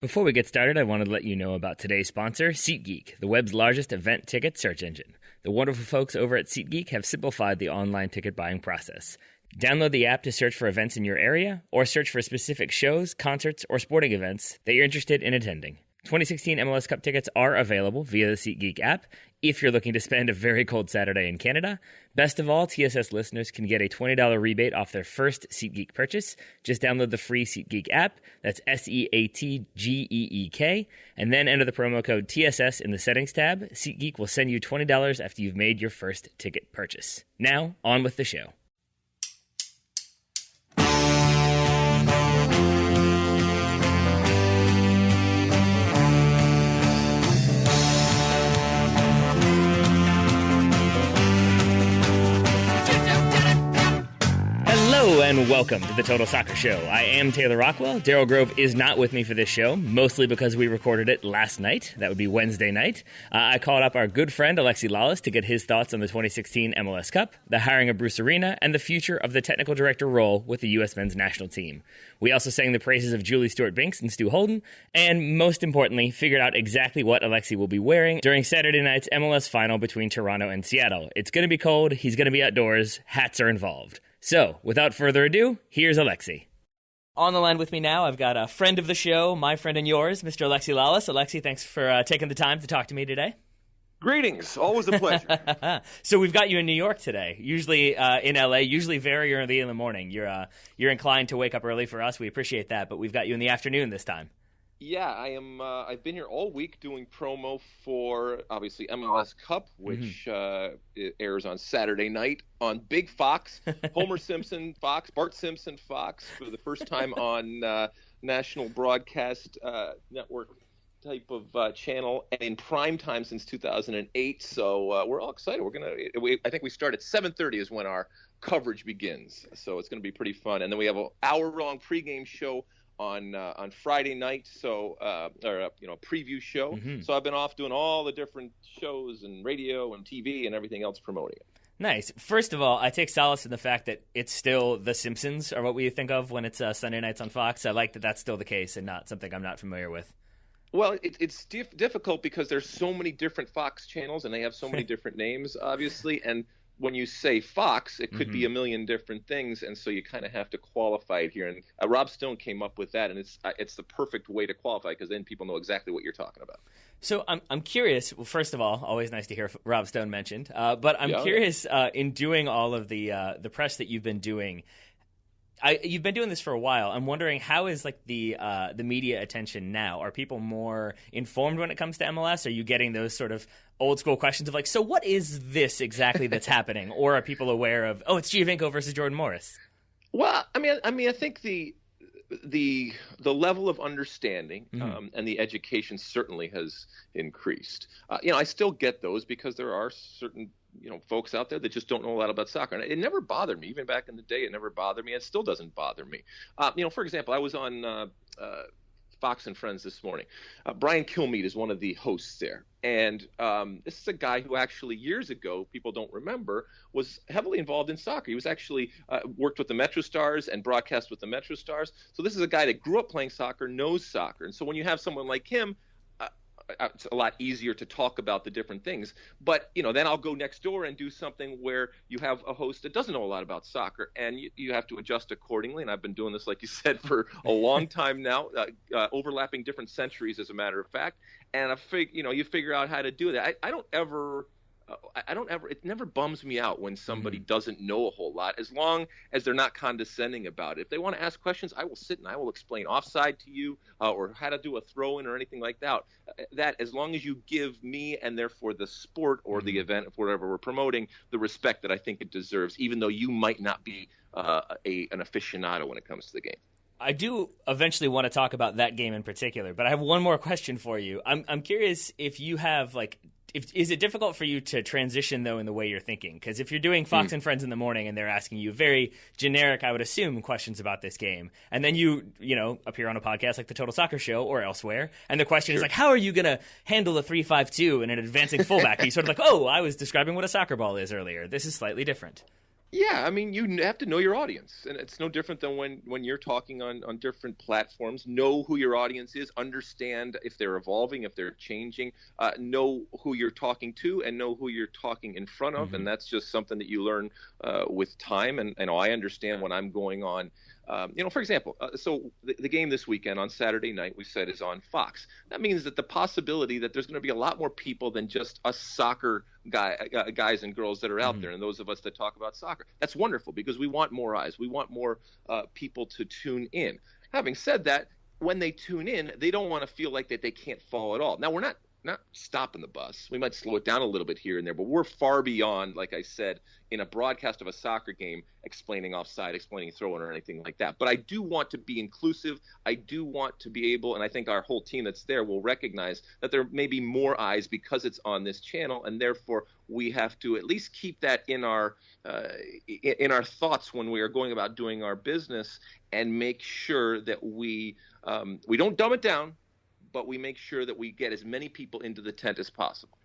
Before we get started, I wanted to let you know about today's sponsor, SeatGeek, the web's largest event ticket search engine. The wonderful folks over at SeatGeek have simplified the online ticket buying process. Download the app to search for events in your area, or search for specific shows, concerts, or sporting events that you're interested in attending. 2016 MLS Cup tickets are available via the SeatGeek app if you're looking to spend a very cold Saturday in Canada. Best of all, TSS listeners can get a $20 rebate off their first SeatGeek purchase. Just download the free SeatGeek app, that's SeatGeek, and then enter the promo code TSS in the settings tab. SeatGeek will send you $20 after you've made your first ticket purchase. Now, on with the show. Hello and welcome to the Total Soccer Show. I am Taylor Rockwell. Daryl Grove is not with me for this show, mostly because we recorded it last night. That would be Wednesday night. I called up our good friend Alexi Lalas to get his thoughts on the 2016 MLS Cup, the hiring of Bruce Arena, and the future of the technical director role with the U.S. men's national team. We also sang the praises of Julie Stewart-Binks and Stu Holden, and most importantly, figured out exactly what Alexi will be wearing during Saturday night's MLS final between Toronto and Seattle. It's going to be cold, he's going to be outdoors, hats are involved. So, without further ado, here's Alexi. On the line with me now, I've got a friend of the show, my friend and yours, Mr. Alexi Lalas. Alexi, thanks for taking the time to talk to me today. Greetings. Always a pleasure. So we've got you in New York today, usually in LA, usually very early in the morning. You're inclined to wake up early for us. We appreciate that, but we've got you in the afternoon this time. Yeah, I am. I've been here all week doing promo for, obviously, MLS Cup, which it airs on Saturday night on Big Fox, Homer Simpson Fox, Bart Simpson Fox, for the first time on national broadcast network type of channel, and in prime time since 2008. So we're all excited. I think we start at 7:30 is when our coverage begins. So it's going to be pretty fun. And then we have an hour-long pregame show on Friday night, so a preview show. So I've been off doing all the different shows and radio and TV and everything else promoting it. Nice. First of all, I take solace in the fact that it's still The Simpsons, or what we think of when it's Sunday nights on Fox. I like that that's still the case and not something I'm not familiar with. Well, it's difficult because there's so many different Fox channels and they have so many different names, obviously, and when you say Fox, it could be a million different things, and so you kind of have to qualify it here. And Rob Stone came up with that, and it's the perfect way to qualify because then people know exactly what you're talking about. So I'm curious. Well, first of all, always nice to hear Rob Stone mentioned. But I'm curious in doing all of the press that you've been doing. You've been doing this for a while. I'm wondering, how is like the media attention now? Are people more informed when it comes to MLS? Are you getting those sort of old school questions of like, so what is this exactly that's happening? Or are people aware of, oh, it's Giovinco versus Jordan Morris? Well, I mean, I think the level of understanding and the education certainly has increased. I still get those because there are certain folks out there that just don't know a lot about soccer. And it never bothered me. Even back in the day, it never bothered me. It still doesn't bother me. For example, I was on Fox and Friends this morning. Brian Kilmeade is one of the hosts there. And this is a guy who actually years ago, people don't remember, was heavily involved in soccer. He was actually worked with the Metro Stars and broadcast with the Metro Stars. So this is a guy that grew up playing soccer, knows soccer. And so when you have someone like him, it's a lot easier to talk about the different things. But, then I'll go next door and do something where you have a host that doesn't know a lot about soccer, and you have to adjust accordingly. And I've been doing this, like you said, for a long time now, overlapping different centuries, as a matter of fact. And you figure out how to do that. I don't ever it never bums me out when somebody doesn't know a whole lot, as long as they're not condescending about it. If they want to ask questions, I will sit and I will explain offside to you or how to do a throw-in or anything like that. That, as long as you give me and therefore the sport or the event of whatever we're promoting the respect that I think it deserves, even though you might not be an aficionado when it comes to the game. I do eventually want to talk about that game in particular, but I have one more question for you. I'm curious if you have is it difficult for you to transition, though, in the way you're thinking? Because if you're doing Fox and Friends in the morning and they're asking you very generic, I would assume, questions about this game, and then you appear on a podcast like the Total Soccer Show or elsewhere, and the question is like, how are you going to handle a 3-5-2 and an advancing fullback? And you sort of like, oh, I was describing what a soccer ball is earlier. This is slightly different. Yeah, I mean, you have to know your audience, and it's no different than when you're talking on different platforms. Know who your audience is, understand if they're evolving, if they're changing, know who you're talking to, and know who you're talking in front of, and that's just something that you learn with time. And I understand when I'm going on. For example, so the game this weekend on Saturday night, we said, is on Fox. That means that the possibility that there's going to be a lot more people than just us soccer guys and girls that are out there, and those of us that talk about soccer. That's wonderful because we want more eyes. We want more people to tune in. Having said that, when they tune in, they don't want to feel like that they can't follow at all. Now, we're not stopping the bus. We might slow it down a little bit here and there, but we're far beyond, like I said, in a broadcast of a soccer game, explaining offside, explaining throw-in, or anything like that. But I do want to be inclusive. I do want to be able, and I think our whole team that's there will recognize that there may be more eyes because it's on this channel, and therefore we have to at least keep that in our thoughts when we are going about doing our business, and make sure that we don't dumb it down, but we make sure that we get as many people into the tent as possible.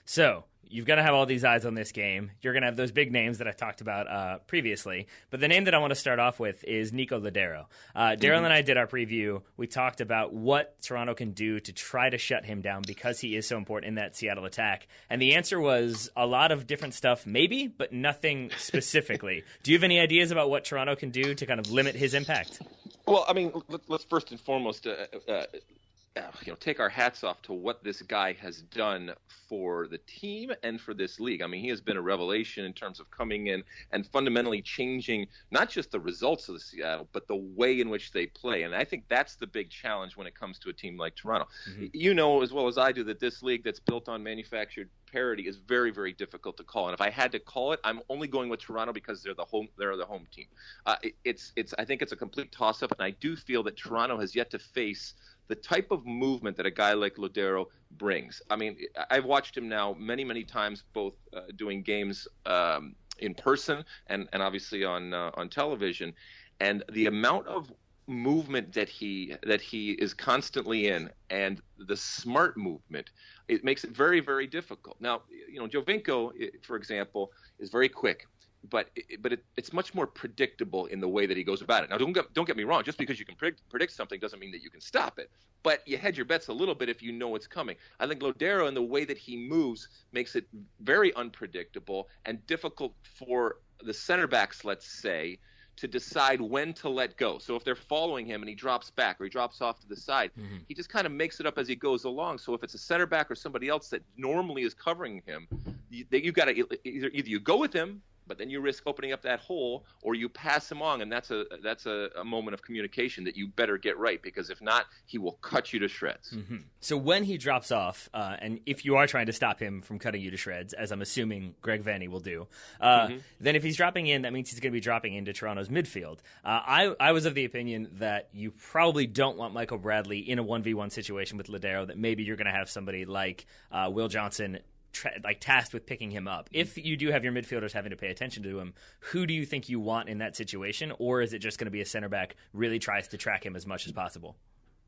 So you've got to have all these eyes on this game. You're going to have those big names that I talked about previously. But the name that I want to start off with is Nico Lodeiro. Daryl and I did our preview. We talked about what Toronto can do to try to shut him down because he is so important in that Seattle attack. And the answer was a lot of different stuff, maybe, but nothing specifically. Do you have any ideas about what Toronto can do to kind of limit his impact? Well, I mean, let's first and foremost take our hats off to what this guy has done for the team and for this league. I mean, he has been a revelation in terms of coming in and fundamentally changing not just the results of the Seattle, but the way in which they play. And I think that's the big challenge when it comes to a team like Toronto. You know as well as I do that this league that's built on manufactured parity is very, very difficult to call. And if I had to call it, I'm only going with Toronto because they're the home team. I think it's a complete toss-up, and I do feel that Toronto has yet to face the type of movement that a guy like Lodeiro brings. I mean, I've watched him now many, many times, both doing games in person and obviously on television, and the amount of movement that he is constantly in, and the smart movement, it makes it very, very difficult. Now, Jovinko, for example, is very quick. But it's much more predictable in the way that he goes about it. Now, don't get me wrong. Just because you can predict something doesn't mean that you can stop it. But you hedge your bets a little bit if you know it's coming. I think Lodeiro, in the way that he moves, makes it very unpredictable and difficult for the center backs, let's say, to decide when to let go. So if they're following him and he drops back or he drops off to the side, he just kind of makes it up as he goes along. So if it's a center back or somebody else that normally is covering him, you've got to either you go with him, but then you risk opening up that hole, or you pass him on, and that's a moment of communication that you better get right, because if not, he will cut you to shreds. So when he drops off, and if you are trying to stop him from cutting you to shreds, as I'm assuming Greg Vanney will do, then if he's dropping in, that means he's going to be dropping into Toronto's midfield. I was of the opinion that you probably don't want Michael Bradley in a 1v1 situation with Lodeiro, that maybe you're going to have somebody like Will Johnson tasked with picking him up. If you do have your midfielders having to pay attention to him, who do you think you want in that situation? Or is it just going to be a center back really tries to track him as much as possible?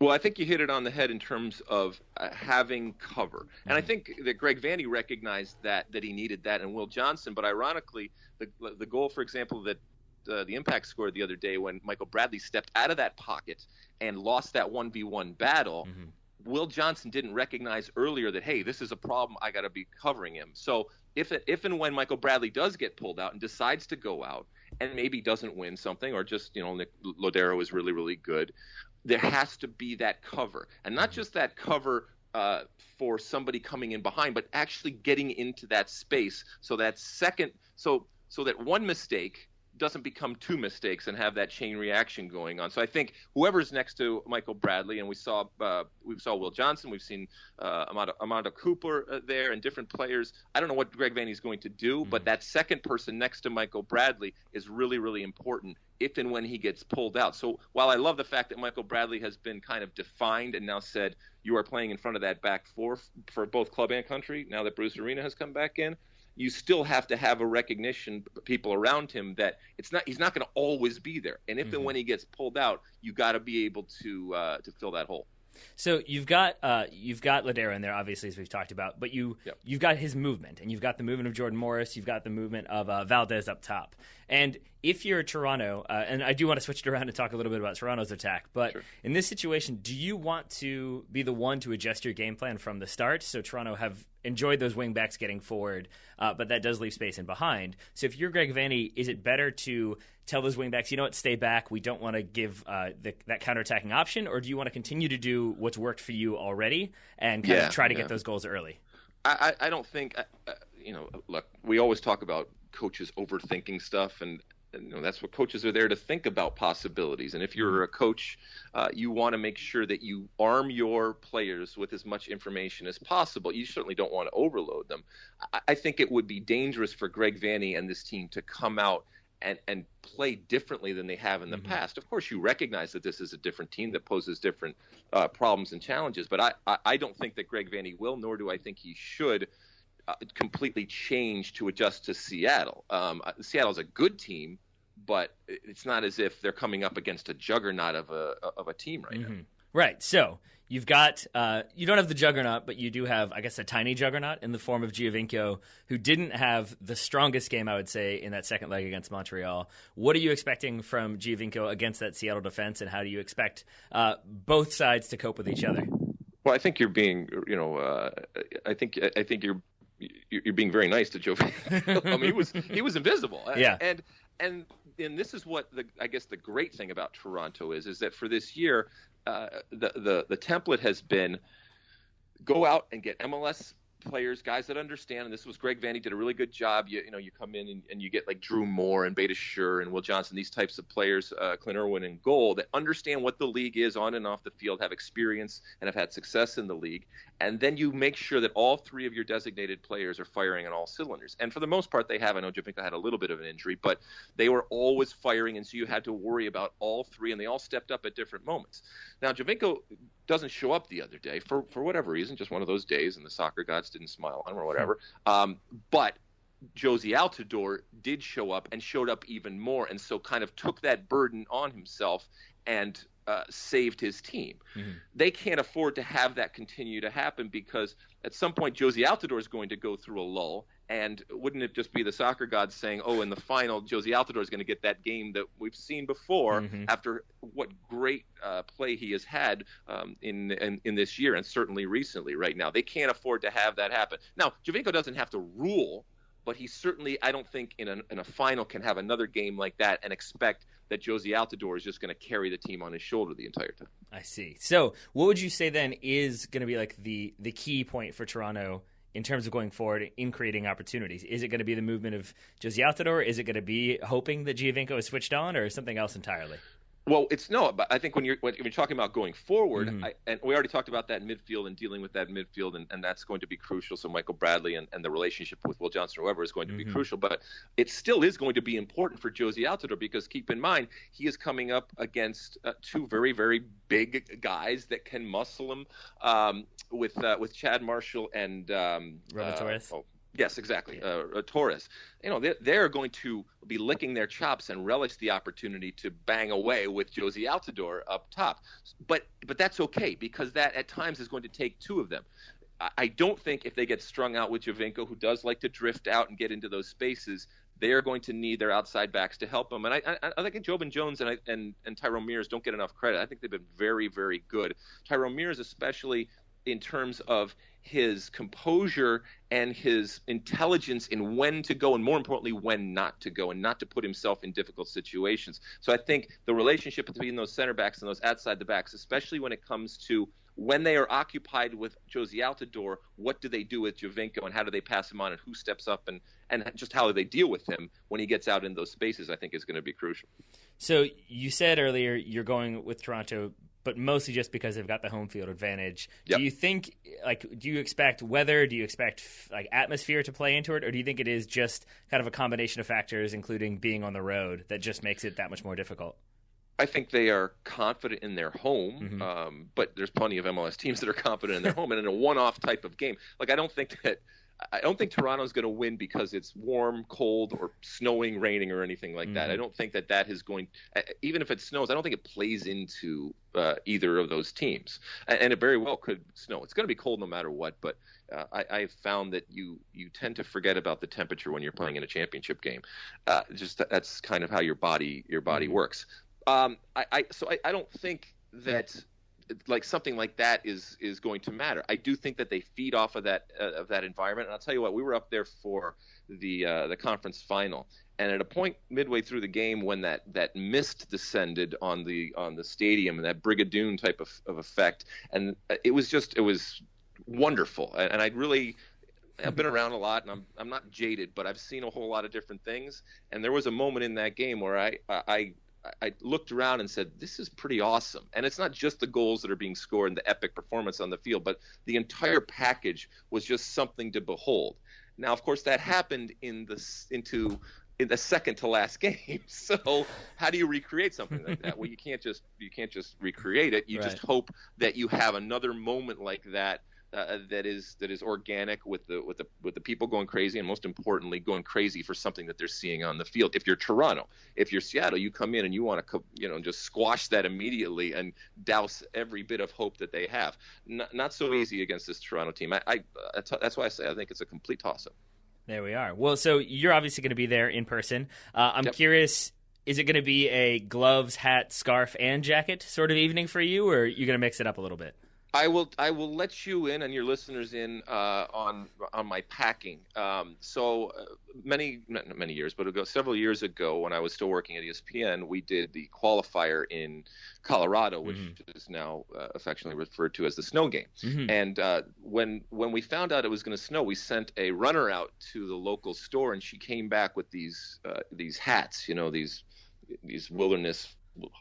Well, I think you hit it on the head in terms of having cover. And I think that Greg Vanney recognized that he needed that in Will Johnson. But ironically, the goal, for example, that the Impact scored the other day when Michael Bradley stepped out of that pocket and lost that 1v1 battle, Will Johnson didn't recognize earlier that, hey, this is a problem, I got to be covering him. So if and when Michael Bradley does get pulled out and decides to go out and maybe doesn't win something, or just, Nick Lodeiro is really, really good, there has to be that cover. And not just that cover for somebody coming in behind, but actually getting into that space so that that one mistake doesn't become two mistakes and have that chain reaction going on. So I think whoever's next to Michael Bradley, and we saw Will Johnson, we've seen Amanda Cooper there, and different players. I don't know what Greg Vanney's going to do, but that second person next to Michael Bradley is really, really important if and when he gets pulled out. So while I love the fact that Michael Bradley has been kind of defined and now said you are playing in front of that back four for both club and country, now that Bruce Arena has come back in, you still have to have a recognition, people around him, that he's not going to always be there. And if and when he gets pulled out, you got to be able to fill that hole. So you've got Ladero in there, obviously, as we've talked about, but you've got his movement, and you've got the movement of Jordan Morris, you've got the movement of Valdez up top. And if you're Toronto, and I do want to switch it around and talk a little bit about Toronto's attack, but in this situation, do you want to be the one to adjust your game plan from the start? So Toronto have enjoyed those wing backs getting forward, but that does leave space in behind. So if you're Greg Vanney, is it better to tell those wing backs, you know what, stay back, we don't want to give that counterattacking option, or do you want to continue to do what's worked for you already and kind of try to get those goals early? I don't think, look, we always talk about coaches overthinking stuff, and that's what coaches are there to think about possibilities. And if you're a coach, you want to make sure that you arm your players with as much information as possible. You certainly don't want to overload them. I think it would be dangerous for Greg Vanney and this team to come out and play differently than they have in the past. Of course, you recognize that this is a different team that poses different problems and challenges, but I don't think that Greg Vanney will, nor do I think he should completely change to adjust to Seattle. Seattle's a good team, but it's not as if they're coming up against a juggernaut of a team right now. Right. So you've got you don't have the juggernaut, but you do have, I guess, a tiny juggernaut in the form of Giovinco, who didn't have the strongest game, I would say, in that second leg against Montreal. What are you expecting from Giovinco against that Seattle defense, and how do you expect both sides to cope with each other? Well, I think you're being, I think you're being very nice to Giovinco. I mean, he was invisible. Yeah. And this is what I guess the great thing about Toronto is that for this year, the template has been go out and get MLS players, guys that understand, and this was Greg Vanney did a really good job. You come in and you get like Drew Moore and Beta Schur and Will Johnson, these types of players, Clint Irwin in goal, that understand what the league is on and off the field, have experience and have had success in the league. And then you make sure that all three of your designated players are firing on all cylinders. And for the most part, they have. I know Giovinco had a little bit of an injury, but they were always firing, and so you had to worry about all three, and they all stepped up at different moments. Now, Giovinco doesn't show up the other day for whatever reason, just one of those days, and the soccer gods didn't smile on him or whatever. But Josie Altidore did show up and showed up even more, and so kind of took that burden on himself and saved his team. They can't afford to have that continue to happen, because at some point Josie Altidore is going to go through a lull, and wouldn't it just be the soccer gods saying, oh, in the final Josie Altidore is going to get that game that we've seen before after what great play he has had in this year, and certainly recently right now. They can't afford to have that happen. Now, Giovinco doesn't have to rule, but he certainly, I don't think in a final can have another game like that and expect that Josie Altidore is just going to carry the team on his shoulder the entire time. I see. So what would you say then is going to be like the key point for Toronto in terms of going forward in creating opportunities? Is it going to be the movement of Josie Altidore? Is it going to be hoping that Giovinco is switched on, or something else entirely? Well, but I think when you're talking about going forward, and we already talked about that midfield and dealing with that midfield, and that's going to be crucial. So Michael Bradley and the relationship with Will Johnson or whoever is going to be crucial. But it still is going to be important for Josie Altidore, because keep in mind, he is coming up against two very, very big guys that can muscle him with Chad Marshall and Robert Torres. Yes, exactly. Torres. They're going to be licking their chops and relish the opportunity to bang away with Josie Altidore up top. But that's okay, because that at times is going to take two of them. I don't think if they get strung out with Giovinco, who does like to drift out and get into those spaces, they are going to need their outside backs to help them. And I think Jobin Jones and Tyrone Mears don't get enough credit. I think they've been very, very good. Tyrone Mears, especially in terms of his composure and his intelligence in when to go, and more importantly, when not to go, and not to put himself in difficult situations. So I think the relationship between those center backs and those outside the backs, especially when it comes to when they are occupied with Josie Altidore, what do they do with Giovinco, and how do they pass him on, and who steps up, and just how do they deal with him when he gets out in those spaces, I think is going to be crucial. So you said earlier you're going with Toronto, but mostly just because they've got the home field advantage. Yep. Do you think, do you expect weather? Do you expect atmosphere to play into it? Or do you think it is just kind of a combination of factors, including being on the road, that just makes it that much more difficult? I think they are confident in their home, but there's plenty of MLS teams that are confident in their home, and in a one-off type of game. I don't think that I don't think Toronto's going to win because it's warm, cold, or snowing, raining, or anything like that. I don't think that is going. Even if it snows, I don't think it plays into either of those teams. And it very well could snow. It's going to be cold no matter what. But I've found that you tend to forget about the temperature when you're playing in a championship game. That's kind of how your body works. So I don't think that like something like that is going to matter. I do think that they feed off of that environment. And I'll tell you what, we were up there for the conference final, and at a point midway through the game when that mist descended on the stadium and that Brigadoon type of effect, and it was wonderful. And I've been around a lot, and I'm not jaded, but I've seen a whole lot of different things. And there was a moment in that game where I looked around and said, this is pretty awesome. And it's not just the goals that are being scored and the epic performance on the field, but the entire package was just something to behold. Now, of course, that happened in the second to last game. So how do you recreate something like that? Well, you can't just recreate it. You just hope that you have another moment like that. That is organic with the people going crazy, and most importantly, going crazy for something that they're seeing on the field. If you're Toronto, if you're Seattle, you come in and you want to just squash that immediately and douse every bit of hope that they have. Not so easy against this Toronto team. That's why I say I think it's a complete toss-up. There we are. Well, so you're obviously going to be there in person. I'm curious. Is it going to be a gloves, hat, scarf, and jacket sort of evening for you, or are you going to mix it up a little bit? I will let you in and your listeners in on my packing. So many years, but several years ago when I was still working at ESPN, we did the qualifier in Colorado, which is now affectionately referred to as the snow game. And when we found out it was going to snow, we sent a runner out to the local store, and she came back with these hats, these wilderness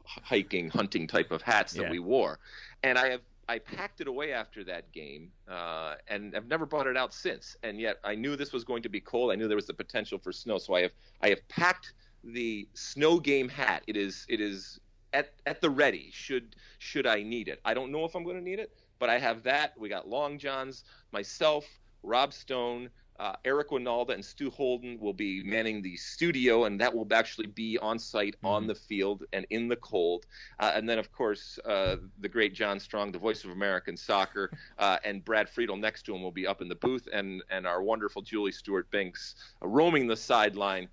hiking, hunting type of hats that we wore. And I packed it away after that game, and I've never brought it out since. And yet I knew this was going to be cold. I knew there was the potential for snow. So I have packed the snow game hat. It is at the ready should I need it. I don't know if I'm going to need it, but I have that. We got Long Johns, myself, Rob Stone, Eric Winalda and Stu Holden will be manning the studio, and that will actually be on site on the field and in the cold. And then, of course, the great John Strong, the voice of American soccer, and Brad Friedel next to him will be up in the booth, and our wonderful Julie Stewart-Binks roaming the sideline,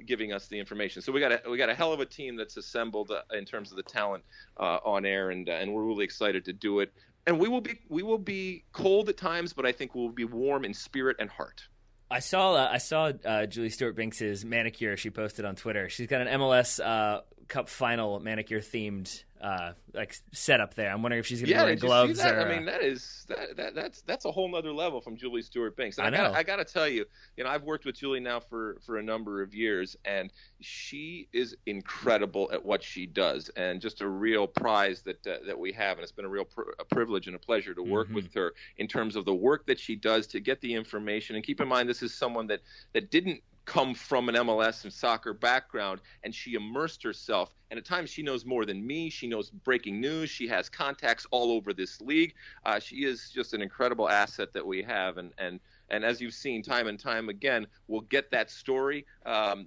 giving us the information. So we got a hell of a team that's assembled in terms of the talent on air, and we're really excited to do it. And we will be cold at times, but I think we'll be warm in spirit and heart. I saw Julie Stewart-Binks' manicure she posted on Twitter. She's got an MLS Cup Final manicure themed setup there. I'm wondering if she's going to be wearing gloves. See that? I mean, that's a whole nother level from Julie Stewart-Binks. I got to tell you, I've worked with Julie now for a number of years, and she is incredible at what she does, and just a real prize that we have. And it's been a real privilege and a pleasure to work with her in terms of the work that she does to get the information. And keep in mind, this is someone that didn't come from an MLS and soccer background, and she immersed herself. And at times she knows more than me. She knows breaking news. She has contacts all over this league. She is just an incredible asset that we have. And as you've seen time and time again, we'll get that story, and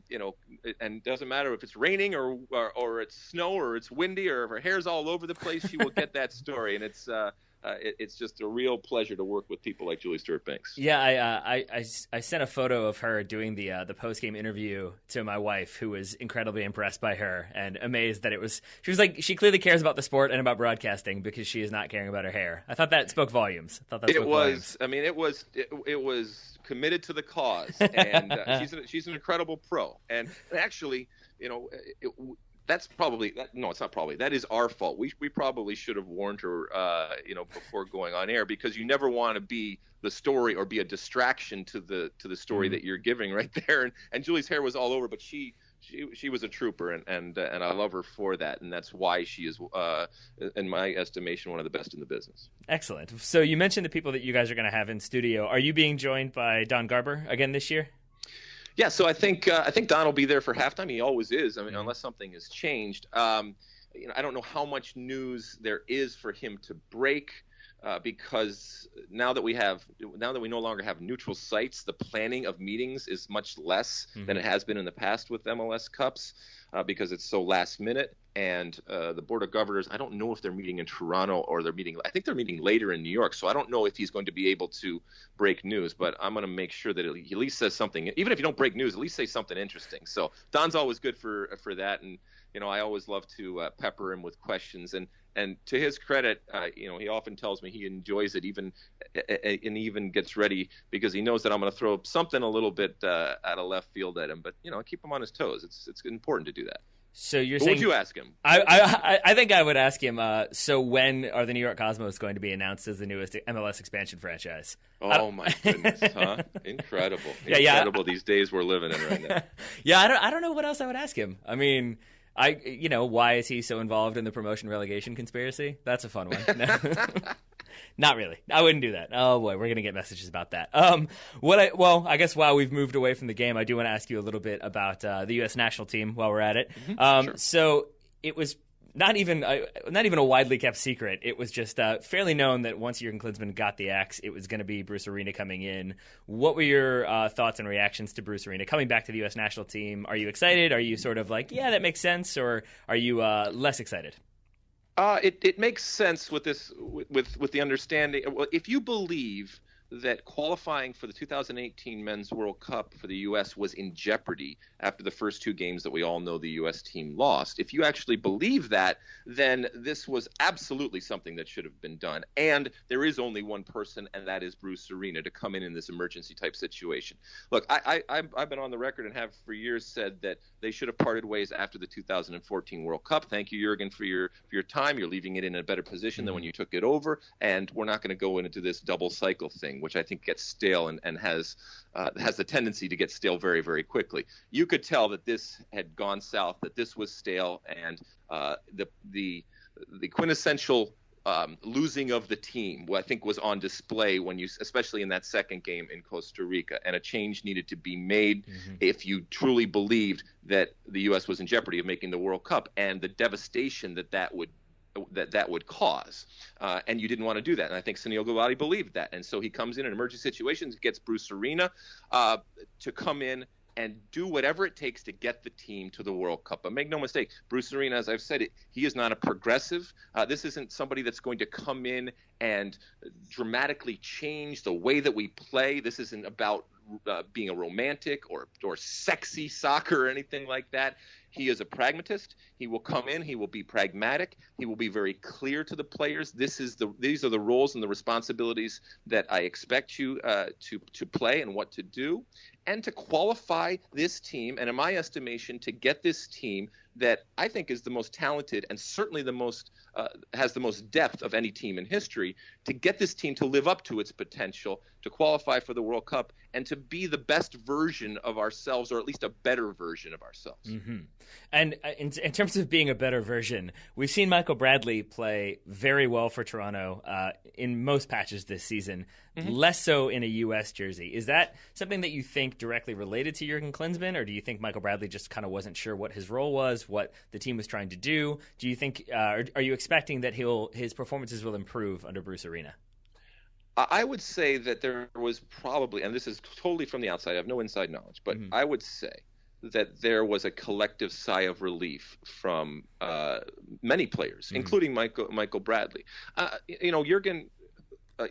it doesn't matter if it's raining or it's snow or it's windy or if her hair's all over the place, she will get that story. And it's just a real pleasure to work with people like Julie Stewart-Binks. Yeah, I sent a photo of her doing the post-game interview to my wife, who was incredibly impressed by her and amazed that she was like, she clearly cares about the sport and about broadcasting because she is not caring about her hair. I thought that spoke volumes. It was committed to the cause, and she's an incredible pro. And actually, that's probably – no, it's not probably. That is our fault. We probably should have warned her, before going on air, because you never want to be the story or be a distraction to the story that you're giving right there. And Julie's hair was all over, but she was a trooper, and I love her for that. And that's why she is, in my estimation, one of the best in the business. Excellent. So you mentioned the people that you guys are going to have in studio. Are you being joined by Don Garber again this year? Yeah, so I think Don will be there for halftime. He always is. I mean, unless something has changed. I don't know how much news there is for him to break. because now that we no longer have neutral sites, the planning of meetings is much less than it has been in the past with MLS Cups, because it's so last minute. And the Board of Governors, I don't know if they're meeting in Toronto or I think they're meeting later in New York. So I don't know if he's going to be able to break news, but I'm going to make sure that he at least says something. Even if you don't break news, at least say something interesting. So Don's always good for that. And, I always love to pepper him with questions. And to his credit, he often tells me he enjoys it, and even gets ready because he knows that I'm going to throw something a little bit out of left field at him. But, keep him on his toes. It's important to do that. So you're saying? What would you ask him? I think I would ask him. So when are the New York Cosmos going to be announced as the newest MLS expansion franchise? Oh my goodness, huh? Incredible! Incredible these days we're living in right now. Yeah, I don't know what else I would ask him. I mean, why is he so involved in the promotion relegation conspiracy? That's a fun one. No. Not really. I wouldn't do that. Oh boy, we're going to get messages about that. I guess while we've moved away from the game, I do want to ask you a little bit about the U.S. national team while we're at it. Sure. So it was not even a widely kept secret. It was just fairly known that once Jurgen Klinsmann got the axe, it was going to be Bruce Arena coming in. What were your thoughts and reactions to Bruce Arena coming back to the U.S. national team? Are you excited? Are you sort of like, yeah, that makes sense? Or are you less excited? It makes sense with this with the understanding. Well, if you believe that qualifying for the 2018 Men's World Cup for the U.S. was in jeopardy after the first two games that we all know the U.S. team lost, if you actually believe that, then this was absolutely something that should have been done. And there is only one person, and that is Bruce Arena, to come in this emergency type situation. Look, I've been on the record and have for years said that they should have parted ways after the 2014 World Cup. Thank you, Jurgen, for your time. You're leaving it in a better position than when you took it over, and we're not going to go into this double cycle thing, which I think gets stale and has the tendency to get stale very, very quickly. You could tell that this had gone south, that this was stale, and the quintessential losing of the team, I think, was on display especially in that second game in Costa Rica, and a change needed to be made if you truly believed that the U.S. was in jeopardy of making the World Cup and the devastation that would cause, and you didn't want to do that. And I think Sunil Gulati believed that, and so he comes in emergency situations, gets Bruce Arena to come in and do whatever it takes to get the team to the World Cup. But make no mistake, Bruce Arena, as I've said, he is not a progressive. This isn't somebody that's going to come in and dramatically change the way that we play. This isn't about being a romantic or sexy soccer or anything like that. He is a pragmatist. He will come in. He will be pragmatic. He will be very clear to the players. These are the roles and the responsibilities that I expect you to play and what to do, and to qualify this team. And in my estimation, to get this team that I think is the most talented and certainly the most has the most depth of any team in history, to get this team to live up to its potential, to qualify for the World Cup, and to be the best version of ourselves, or at least a better version of ourselves. Mm-hmm. And in terms of being a better version, we've seen Michael Bradley play very well for Toronto in most patches this season, less so in a U.S. jersey. Is that something that you think directly related to Jurgen Klinsmann, or do you think Michael Bradley just kind of wasn't sure what his role was, what the team was trying to do? Do you think, are you expecting that his performances will improve under Bruce Arena? I would say that there was probably, and this is totally from the outside, I have no inside knowledge, but I would say that there was a collective sigh of relief from many players, including Michael Bradley. Jurgen,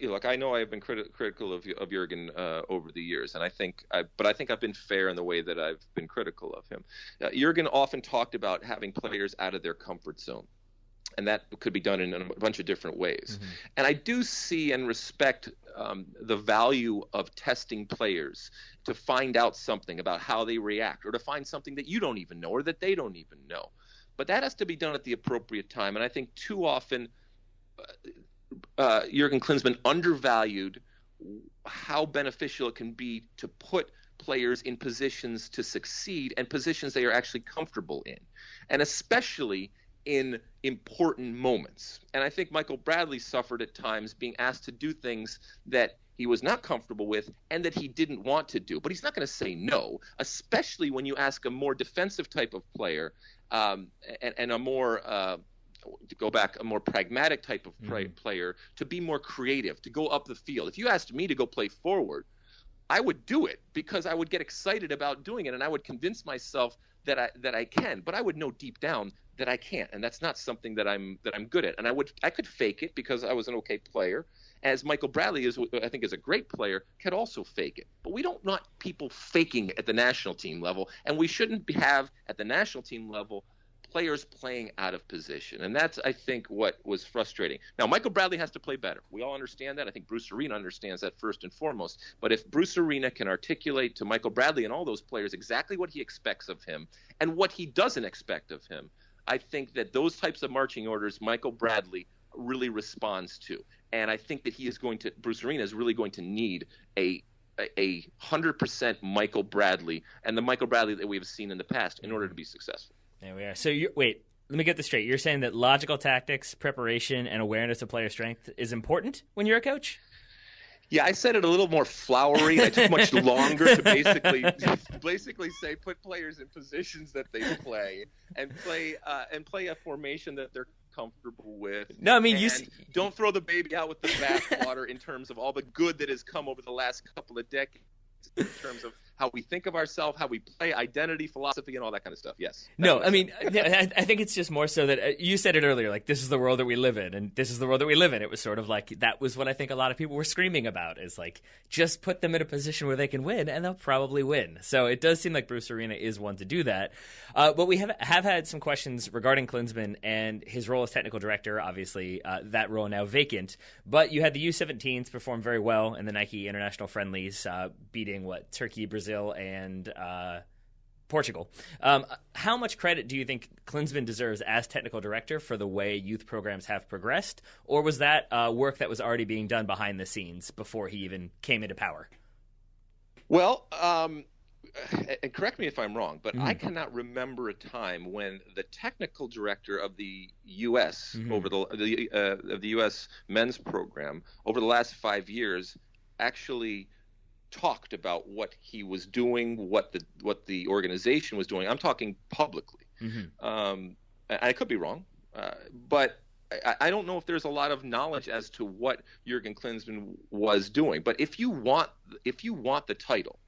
look, I know I have been critical of Jurgen over the years, and I think I've been fair in the way that I've been critical of him. Jurgen often talked about having players out of their comfort zone, and that could be done in a bunch of different ways. And I do see and respect the value of testing players to find out something about how they react, or to find something that you don't even know or that they don't even know. But that has to be done at the appropriate time. And I think too often Jurgen Klinsmann undervalued how beneficial it can be to put players in positions to succeed, and positions they are actually comfortable in, and especially in important moments. And I think Michael Bradley suffered at times being asked to do things that he was not comfortable with and that he didn't want to do. But he's not going to say no, especially when you ask a more defensive type of player and a more to go back, a more pragmatic type of player, to be more creative, to go up the field. If you asked me to go play forward, I would do it because I would get excited about doing it, and I would convince myself that I can, but I would know deep down that I can't, and that's not something that I'm good at. And I could fake it because I was an okay player, as Michael Bradley I think is a great player, can also fake it. But we don't want people faking at the national team level, and we shouldn't have at the national team level players playing out of position. And that's, I think, what was frustrating. Now, Michael Bradley has to play better. We all understand that. I think Bruce Arena understands that first and foremost. But if Bruce Arena can articulate to Michael Bradley and all those players exactly what he expects of him and what he doesn't expect of him, I think that those types of marching orders Michael Bradley really responds to. And I think that Bruce Arena is really going to need a 100% Michael Bradley, and the Michael Bradley that we have seen in the past, in order to be successful. There we are. So wait, let me get this straight. You're saying that logical tactics, preparation, and awareness of player strength is important when you're a coach? Yeah, I said it a little more flowery. I took much longer to basically say put players in positions that they play and play a formation that they're comfortable with. No, I mean, don't throw the baby out with the bathwater in terms of all the good that has come over the last couple of decades in terms of how we think of ourselves, how we play, identity, philosophy, and all that kind of stuff. Yes. No, I mean, I think it's just more so that you said it earlier, like, this is the world that we live in, and this is the world that we live in. It was sort of like, that was what I think a lot of people were screaming about, is like, just put them in a position where they can win, and they'll probably win. So it does seem like Bruce Arena is one to do that. But we have had some questions regarding Klinsmann and his role as technical director. Obviously, that role now vacant. But you had the U17s perform very well in the Nike International Friendlies, beating, Turkey, Brazil, and Portugal. How much credit do you think Klinsmann deserves as technical director for the way youth programs have progressed? Or was that work that was already being done behind the scenes before he even came into power? Well, and correct me if I'm wrong, but I cannot remember a time when the technical director of the U.S. over of the U.S. men's program over the last 5 years actually talked about what he was doing, what the organization was doing. I'm talking publicly. I could be wrong, but I don't know if there's a lot of knowledge as to what Jurgen Klinsmann was doing. But if you want the title,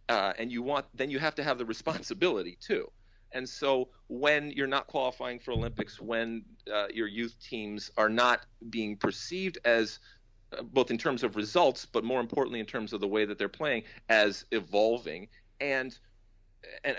then you have to have the responsibility too. And so when you're not qualifying for Olympics, when your youth teams are not being perceived as both in terms of results, but more importantly in terms of the way that they're playing, as evolving, and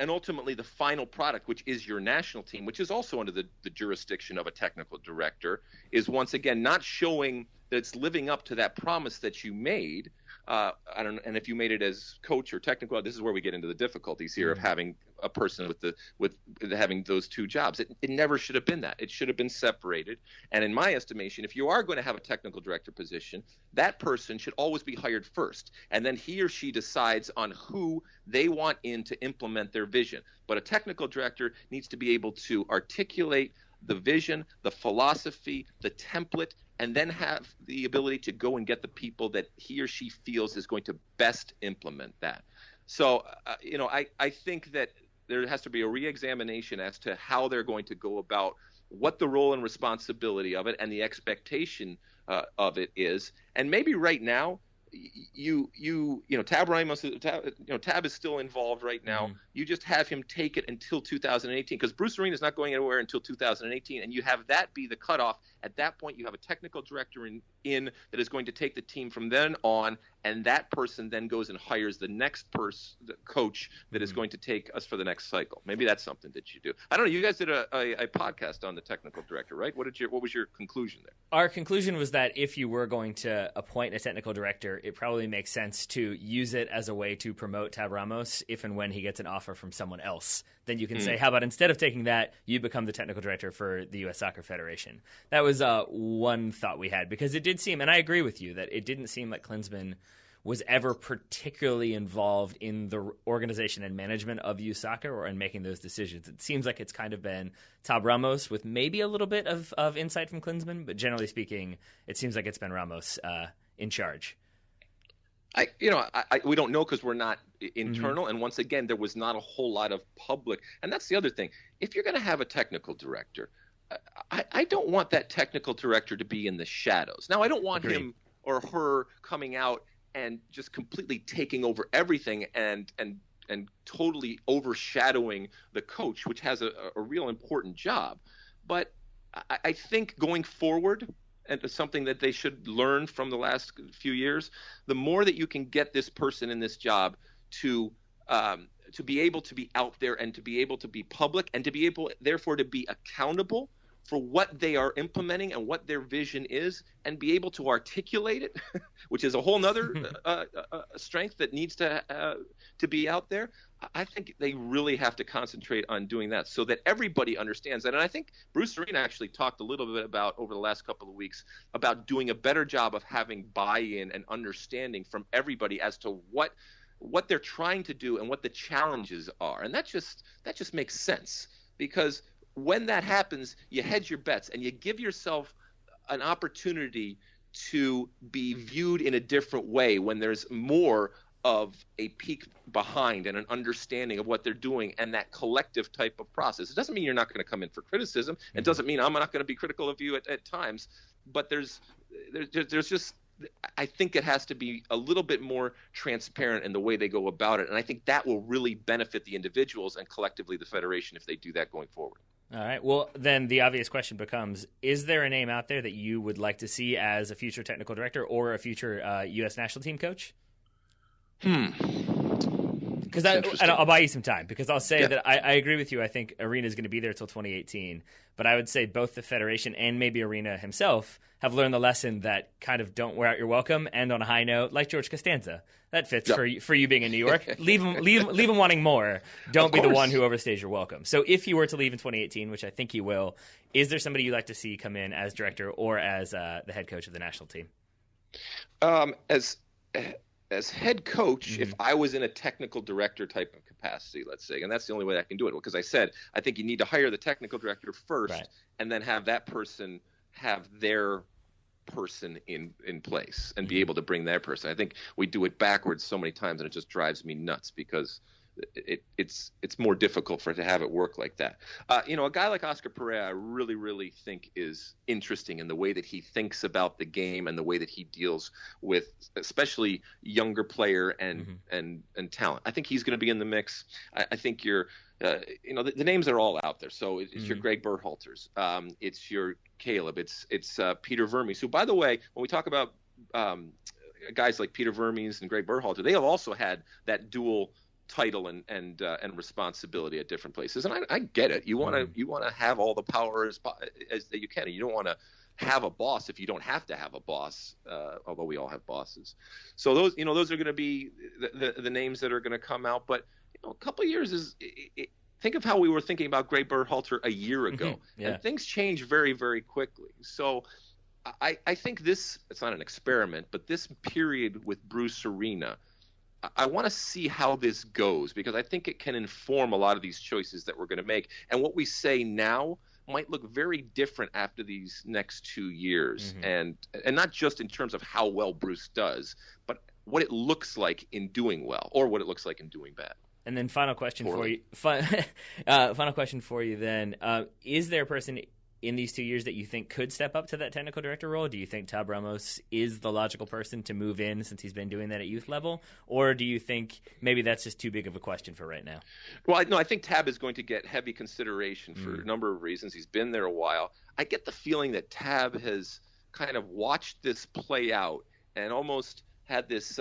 ultimately the final product, which is your national team, which is also under the jurisdiction of a technical director, is once again not showing that it's living up to that promise that you made. And if you made it as coach or technical, this is where we get into the difficulties here of having a person with having those two jobs. It never should have been that. It should have been separated. And in my estimation, if you are going to have a technical director position, that person should always be hired first. And then he or she decides on who they want in to implement their vision. But a technical director needs to be able to articulate the vision, the philosophy, the template, and then have the ability to go and get the people that he or she feels is going to best implement that. So, I think that there has to be a re-examination as to how they're going to go about what the role and responsibility of it and the expectation of it is. And maybe right now, Tab Ramos, Tab is still involved right now. You just have him take it until 2018, because Bruce Arena is not going anywhere until 2018, and you have that be the cutoff. At that point, you have a technical director in that is going to take the team from then on, and that person then goes and hires the next the coach that is going to take us for the next cycle. Maybe that's something that you do. I don't know. You guys did a podcast on the technical director, right? What was your conclusion there? Our conclusion was that if you were going to appoint a technical director, it probably makes sense to use it as a way to promote Tab Ramos if and when he gets an offer from someone else. Then you can say, how about instead of taking that, you become the technical director for the U.S. Soccer Federation. That was one thought we had, because it did seem, and I agree with you, that it didn't seem like Klinsmann was ever particularly involved in the organization and management of youth soccer or in making those decisions. It seems like it's kind of been Tab Ramos with maybe a little bit of insight from Klinsmann, but generally speaking, it seems like it's been Ramos in charge. We don't know because we're not internal. And once again, there was not a whole lot of public. And that's the other thing. If you're going to have a technical director, I don't want that technical director to be in the shadows. Now, I don't want Agreed. him or her coming out and just completely taking over everything and totally overshadowing the coach, which has a real important job. But I think going forward, and it's something that they should learn from the last few years, the more that you can get this person in this job to be able to be out there and to be able to be public and to be able, therefore, to be accountable for what they are implementing and what their vision is, and be able to articulate it, which is a whole nother strength that needs to be out there. I think they really have to concentrate on doing that so that everybody understands that. And I think Bruce Arena actually talked a little bit about, over the last couple of weeks, about doing a better job of having buy-in and understanding from everybody as to what they're trying to do and what the challenges are. And that just makes sense, because when that happens, you hedge your bets and you give yourself an opportunity to be viewed in a different way when there's more of a peek behind and an understanding of what they're doing and that collective type of process. It doesn't mean you're not going to come in for criticism. It doesn't mean I'm not going to be critical of you at times, but there's just, I think it has to be a little bit more transparent in the way they go about it. And I think that will really benefit the individuals and collectively the Federation if they do that going forward. All right. Well, then the obvious question becomes, is there a name out there that you would like to see as a future technical director or a future U.S. national team coach? Because I'll buy you some time, because I'll say that I agree with you. I think Arena is going to be there till 2018, but I would say both the Federation and maybe Arena himself have learned the lesson that kind of don't wear out your welcome, and on a high note, like George Costanza. That fits for you being in New York. Leave him wanting more. Don't be the one who overstays your welcome. So if you were to leave in 2018, which I think you will, is there somebody you'd like to see come in as director or as the head coach of the national team? As head coach, if I was in a technical director type of capacity, let's say, and that's the only way I can do it, because I think you need to hire the technical director first, right, and then have that person have their person in place and be able to bring their person. I think we do it backwards so many times, and it just drives me nuts, because it's more difficult for it to have it work like that. A guy like Oscar Pereira, I really, really think is interesting in the way that he thinks about the game and the way that he deals with especially younger player and talent. I think he's going to be in the mix. I think the names are all out there. So it's your Greg Berhalters, it's your Caleb, it's Peter Vermes, who, by the way, when we talk about guys like Peter Vermes and Greg Berhalter, they have also had that dual title and responsibility at different places, and I get it. You want to have all the power as that you can. You don't want to have a boss if you don't have to have a boss. Although we all have bosses, so those are going to be the names that are going to come out. But a couple of years think of how we were thinking about Greg Berhalter a year ago, and things change very, very quickly. So I think it's not an experiment, but this period with Bruce Arena, I want to see how this goes, because I think it can inform a lot of these choices that we're going to make. And what we say now might look very different after these next 2 years. And not just in terms of how well Bruce does, but what it looks like in doing well, or what it looks like in doing bad. And then final question for you. Final question for you then. Is there a person in these 2 years that you think could step up to that technical director role? Do you think Tab Ramos is the logical person to move in, since he's been doing that at youth level? Or do you think maybe that's just too big of a question for right now? Well, I think Tab is going to get heavy consideration for a number of reasons. He's been there a while. I get the feeling that Tab has kind of watched this play out and almost had this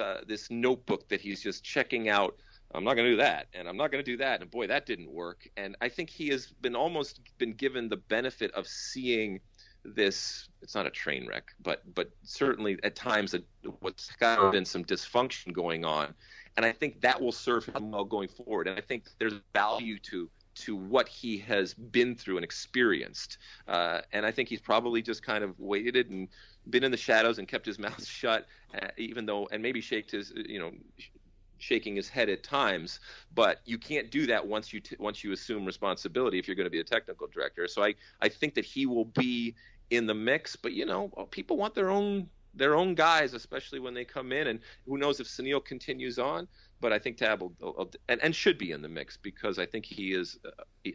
notebook that he's just checking out. I'm not going to do that, and I'm not going to do that, and boy, that didn't work. And I think he has almost been given the benefit of seeing this. It's not a train wreck, but certainly at times what's been some dysfunction going on, and I think that will serve him well going forward. And I think there's value to what he has been through and experienced, and I think he's probably just kind of waited and been in the shadows and kept his mouth shut, even though, and maybe shaking his head at times, but you can't do that once you assume responsibility if you're going to be a technical director. So I think that he will be in the mix, but people want their own guys, especially when they come in, and who knows if Sunil continues on. But I think Tab will and should be in the mix, because I think he is.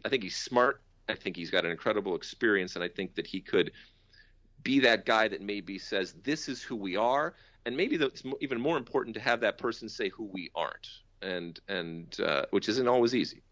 I think he's smart. I think he's got an incredible experience, and I think that he could be that guy that maybe says, this is who we are, and maybe it's even more important to have that person say who we aren't, and which isn't always easy.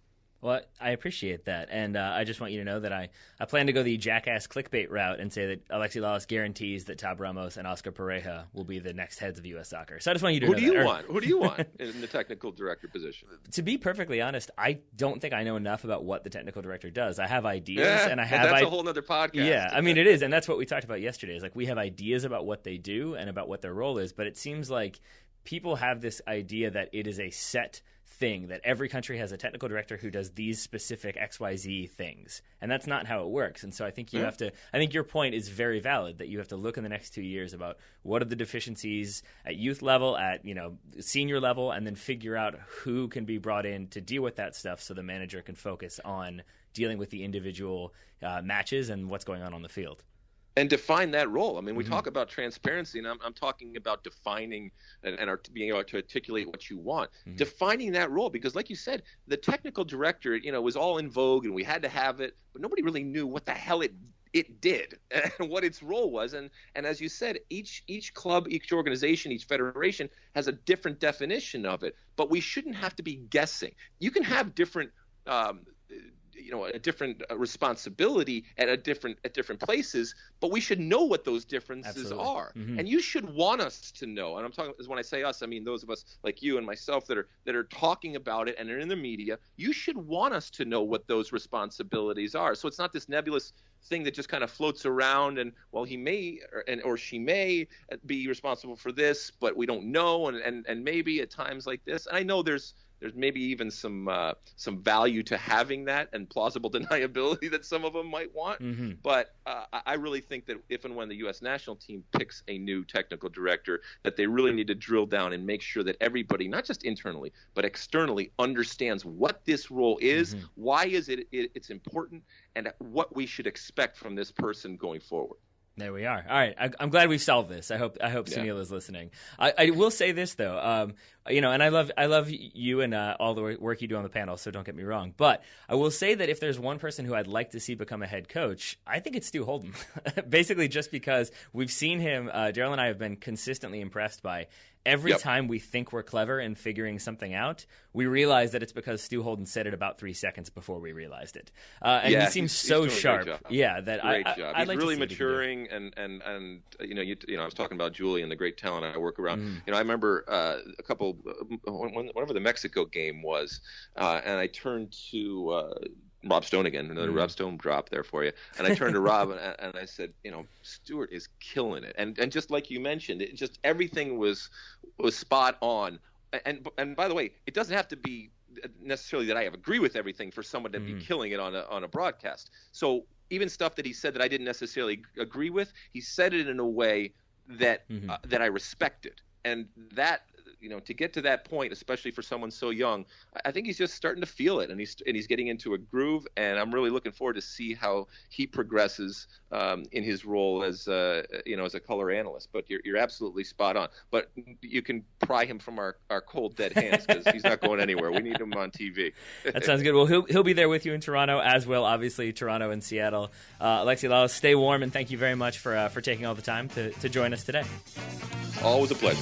Well, I appreciate that, and I just want you to know that I plan to go the jackass clickbait route and say that Alexi Lalas guarantees that Tab Ramos and Oscar Pareja will be the next heads of U.S. Soccer. So I just want you to know that. Who do you want in the technical director position? To be perfectly honest, I don't think I know enough about what the technical director does. I have ideas, and I have... that's a whole other podcast. Yeah, I mean, it is, and that's what we talked about yesterday. Is like we have ideas about what they do and about what their role is, but it seems like people have this idea that it is a set thing, that every country has a technical director who does these specific XYZ things, and that's not how it works. And so I think you have to, I think your point is very valid, that you have to look in the next 2 years about what are the deficiencies at youth level, at senior level, and then figure out who can be brought in to deal with that stuff so the manager can focus on dealing with the individual matches and what's going on the field. And define that role. I mean, we talk about transparency, and I'm talking about defining and being able to articulate what you want. Defining that role, because like you said, the technical director, was all in vogue, and we had to have it, but nobody really knew what the hell it did and what its role was. And as you said, each club, each organization, each federation has a different definition of it. But we shouldn't have to be guessing. You can have different a different responsibility at different places, but we should know what those differences are. And you should want us to know. And I'm talking, when I say us, I mean those of us like you and myself that are talking about it and are in the media. You should want us to know what those responsibilities are. So it's not this nebulous thing that just kind of floats around and, well, he may or she may be responsible for this, but we don't know, and maybe at times like this. And I know there's maybe even some value to having that and plausible deniability that some of them might want. But I really think that if and when the U.S. national team picks a new technical director, that they really need to drill down and make sure that everybody, not just internally, but externally, understands what this role is, why is it's important, and what we should expect from this person going forward. There we are. All right, I'm glad we've solved this. I hope Sunil is listening. I will say this though, and I love you and all the work you do on the panel. So don't get me wrong, but I will say that if there's one person who I'd like to see become a head coach, I think it's Stu Holden. Basically, just because we've seen him, Daryl and I have been consistently impressed by. Every time we think we're clever in figuring something out, we realize that it's because Stu Holden said it about 3 seconds before we realized it. And he seems so sharp. Yeah, that great job. I'd he's like really to see maturing, and I was talking about Julie and the great talent I work around. I remember whenever the Mexico game was, and I turned to Rob Stone again, another Rob Stone drop there for you. And I turned to Rob and I said, Stuart is killing it. And just like you mentioned, it just everything was spot on. And by the way, it doesn't have to be necessarily that I agree with everything for someone to be killing it on a broadcast. So even stuff that he said that I didn't necessarily agree with, he said it in a way that that I respected. And that, to get to that point, especially for someone so young, I think he's just starting to feel it, and he's getting into a groove. And I'm really looking forward to see how he progresses in his role as as a color analyst. But you're absolutely spot on. But you can pry him from our cold dead hands, because he's not going anywhere. We need him on TV. That sounds good. Well, he'll be there with you in Toronto, as will obviously Toronto and Seattle. Alexi Lalas, stay warm, and thank you very much for taking all the time to join us today. Always a pleasure.